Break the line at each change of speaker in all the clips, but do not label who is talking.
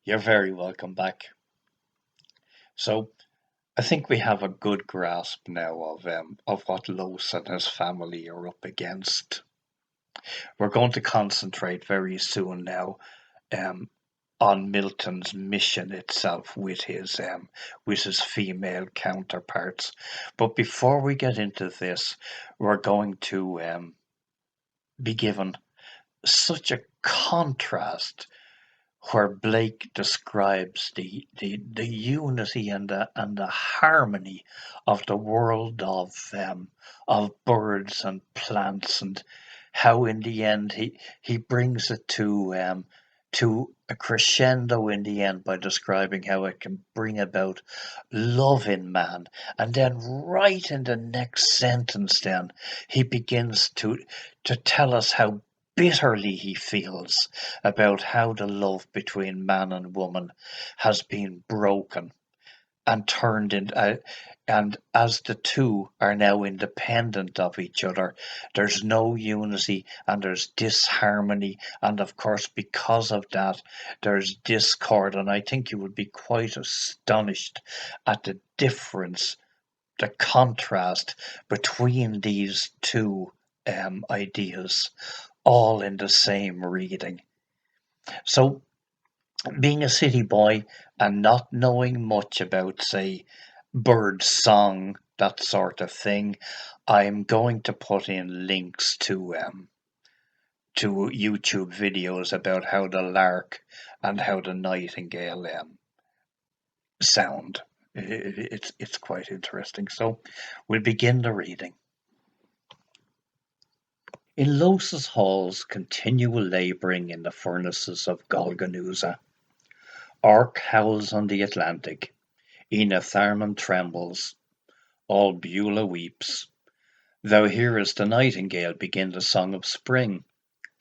You're very welcome back. So, I think we have a good grasp now of what Los and his family are up against. We're going to concentrate very soon now um, on Milton's mission itself with his female counterparts. But before we get into this, we're going to be given such a contrast where Blake describes the unity and the harmony of the world of birds and plants, and how in the end he brings it to a crescendo in the end by describing how it can bring about love in man. And then right in the next sentence then he begins to tell us how bitterly he feels about how the love between man and woman has been broken and turned into, and as the two are now independent of each other, there's no unity and there's disharmony, and of course because of that there's discord. And I think you would be quite astonished at the difference, the contrast between these two ideas, all in the same reading. So, being a city boy and not knowing much about, say, bird song, that sort of thing, I'm going to put in links to YouTube videos about how the lark and how the nightingale sound. It's quite interesting. So we'll begin the reading. In Los's halls continual labouring in the furnaces of Golgonooza. Arc howls on the Atlantic. Ina Tharman trembles. All Beulah weeps. Thou hearest the nightingale begin the song of spring,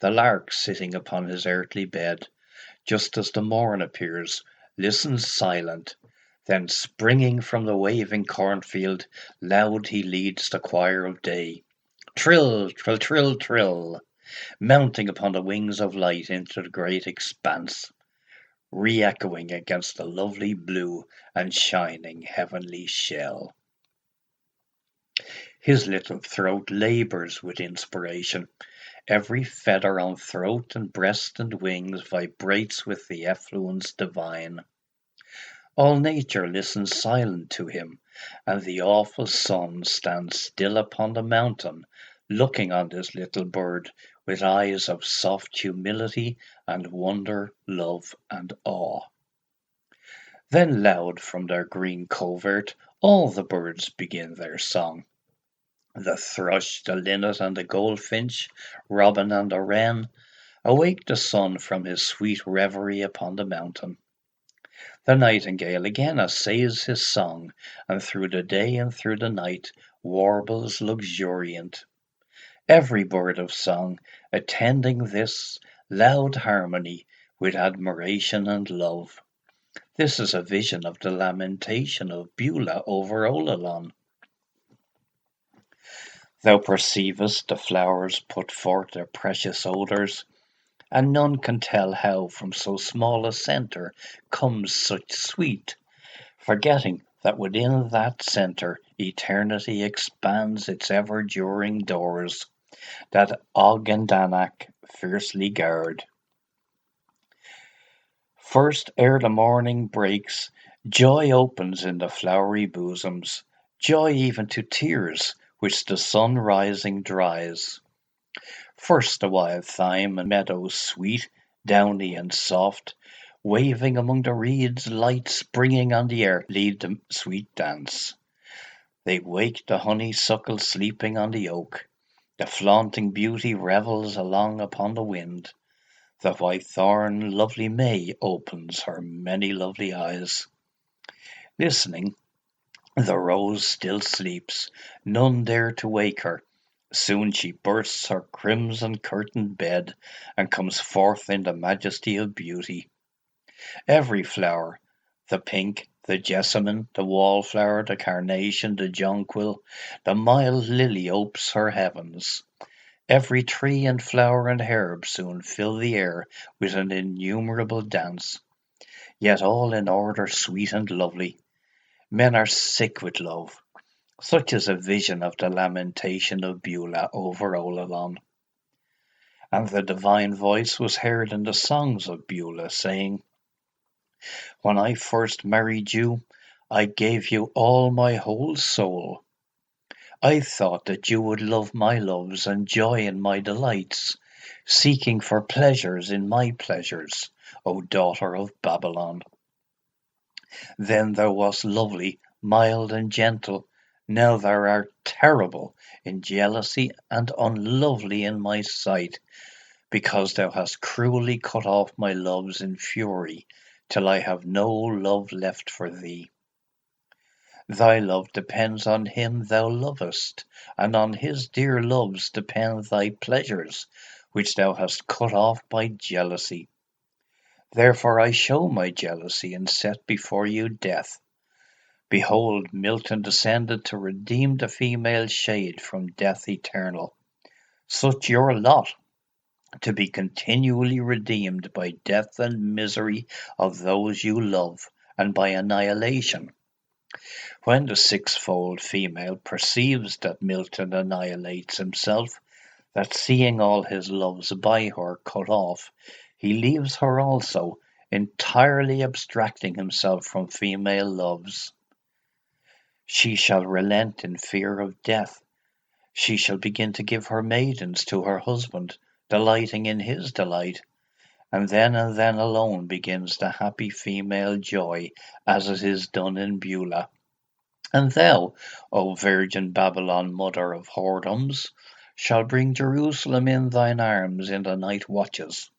the lark sitting upon his earthly bed, just as the morn appears, listens silent, then springing from the waving cornfield, loud he leads the choir of day. Trill, trill, trill, trill, mounting upon the wings of light into the great expanse, re-echoing against the lovely blue and shining heavenly shell. His little throat labours with inspiration. Every feather on throat and breast and wings vibrates with the effluence divine. All nature listens silent to him, and the awful sun stands still upon the mountain, looking on this little bird with eyes of soft humility and wonder, love, and awe. Then loud from their green covert all the birds begin their song. The thrush, the linnet, and the goldfinch, robin and the wren, awake the sun from his sweet reverie upon the mountain. The nightingale again essays his song, and through the day and through the night warbles luxuriant. Every bird of song attending this loud harmony with admiration and love. This is a vision of the lamentation of Beulah over Ollalon. Thou perceivest the flowers put forth their precious odours, and none can tell how from so small a centre comes such sweet, forgetting that within that centre eternity expands its ever-during doors, that Og and Danach fiercely guard. First ere the morning breaks, joy opens in the flowery bosoms, joy even to tears, which the sun rising dries. First the wild thyme and meadows sweet, downy and soft, waving among the reeds, light springing on the air, lead the sweet dance. They wake the honeysuckle sleeping on the oak. The flaunting beauty revels along upon the wind. The white thorn, lovely May, opens her many lovely eyes. Listening, the rose still sleeps, none dare to wake her. Soon she bursts her crimson curtained bed, and comes forth in the majesty of beauty. Every flower, the pink, the jessamine, the wallflower, the carnation, the jonquil, the mild lily opes her heavens. Every tree and flower and herb soon fill the air with an innumerable dance. yet all in order, sweet and lovely. Men are sick with love. Such is a vision of the lamentation of Beulah over Ollalon. And the divine voice was heard in the songs of Beulah, saying, When I first married you, I gave you all my whole soul. I thought that you would love my loves and joy in my delights, seeking for pleasures in my pleasures, O daughter of Babylon. Then thou wast lovely, mild, and gentle. Now thou art terrible in jealousy and unlovely in my sight, because thou hast cruelly cut off my loves in fury, till I have no love left for thee. Thy love depends on him thou lovest, and on his dear loves depend thy pleasures, which thou hast cut off by jealousy. Therefore I show my jealousy and set before you death. Behold, Milton descended to redeem the female shade from death eternal. Such your lot, to be continually redeemed by death and misery of those you love, and by annihilation. When the sixfold female perceives that Milton annihilates himself, that seeing all his loves by her cut off, he leaves her also, entirely abstracting himself from female loves. She shall relent in fear of death. She shall begin to give her maidens to her husband, delighting in his delight, and then alone begins the happy female joy, as it is done in Beulah. And thou, O virgin Babylon, mother of whoredoms, shall bring Jerusalem in thine arms in the night watches,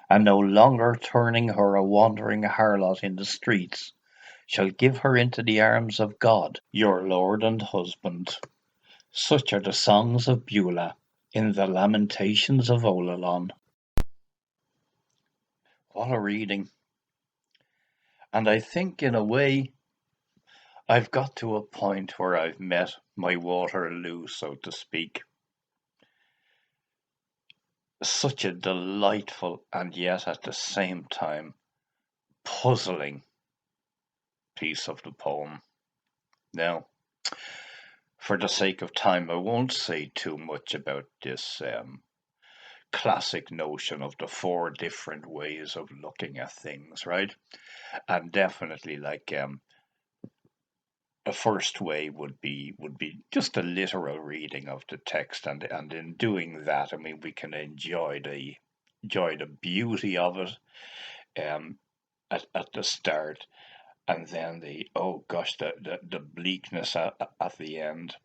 and no longer turning her a wandering harlot in the streets, shall give her into the arms of God, your Lord and husband. Such are the songs of Beulah in the lamentations of Ollalon. What a reading. And I think in a way I've got to a point where I've met my Waterloo, so to speak. Such a delightful and yet at the same time puzzling piece of the poem. Now, for the sake of time, I won't say too much about this classic notion of the four different ways of looking at things, right? And definitely, like a first way would be just a literal reading of the text, and in doing that, I mean, we can enjoy the beauty of it at the start, and then the oh gosh, the bleakness at the end.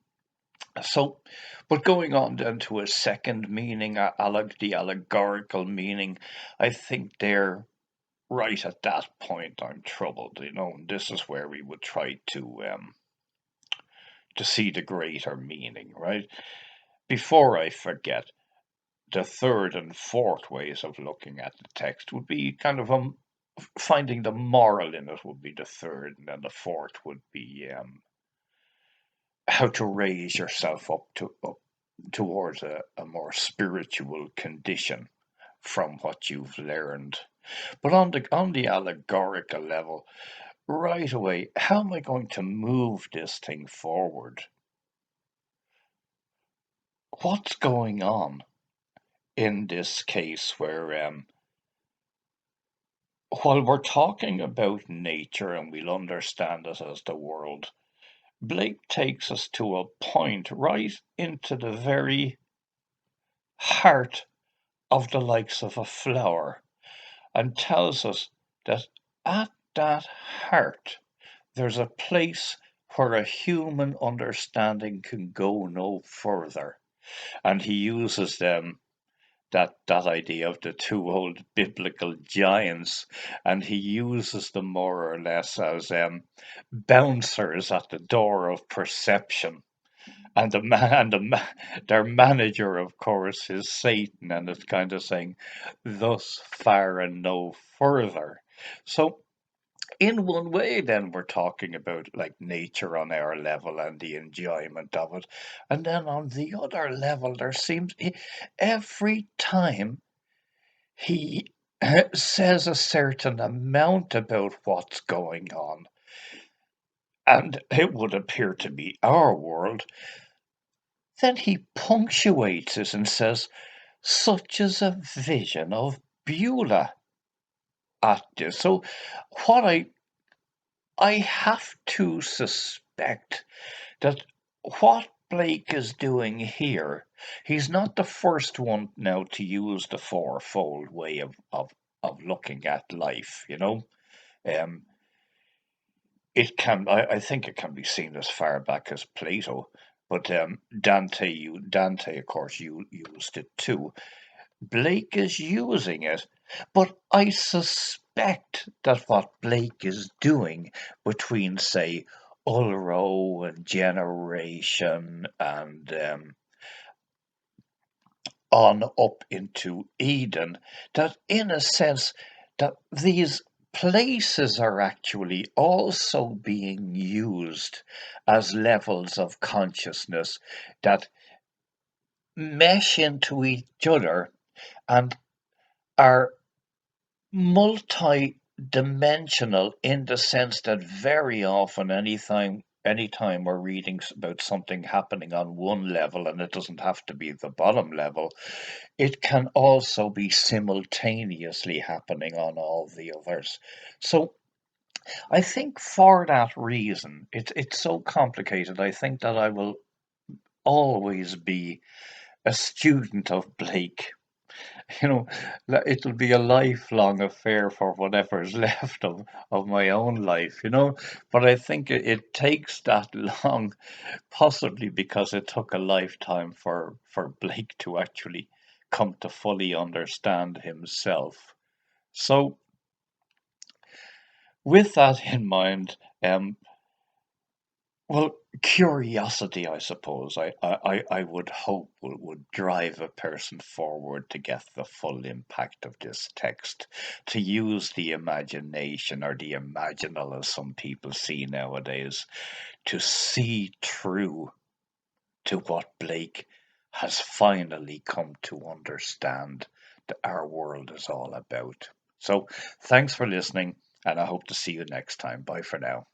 So, but going on then to a second meaning, the allegorical meaning, I think there, right at that point, I'm troubled. And this is where we would try to see the greater meaning, right? Before I forget, the third and fourth ways of looking at the text would be kind of finding the moral in it would be the third, and then the fourth would be how to raise yourself up towards a more spiritual condition from what you've learned. But on the allegorical level, right away, how am I going to move this thing forward? What's going on in this case where while we're talking about nature and we'll understand it as the world, Blake takes us to a point right into the very heart of the likes of a flower and tells us that at that heart there's a place where a human understanding can go no further. And he uses that idea of the two old biblical giants, and he uses them more or less as bouncers at the door of perception. And their manager, of course, is Satan, and it's kind of saying, "Thus far and no further." So, in one way, then we're talking about like nature on our level and the enjoyment of it, and then on the other level, there seems every time he says a certain amount about what's going on, and it would appear to be our world, then he punctuates it and says, such as a vision of Beulah at this. So what I have to suspect that what Blake is doing here, he's not the first one now to use the fourfold way of looking at life, you know. Um, I think it can be seen as far back as Plato, but Dante, of course, used it too. Blake is using it, but I suspect that what Blake is doing between, say, Ulro and Generation and on up into Eden, that in a sense that these places are actually also being used as levels of consciousness that mesh into each other and are multi-dimensional in the sense that very often anytime we're reading about something happening on one level, and it doesn't have to be the bottom level, it can also be simultaneously happening on all the others. So I think for that reason, it's so complicated. I think that I will always be a student of Blake. You know, it'll be a lifelong affair for whatever's left of my own life, you know. But I think it takes that long, possibly because it took a lifetime for Blake to actually come to fully understand himself. So, with that in mind, well, curiosity, I suppose, I would hope would drive a person forward to get the full impact of this text, to use the imagination or the imaginal, as some people see nowadays, to see through to what Blake has finally come to understand that our world is all about. So, thanks for listening, and I hope to see you next time. Bye for now.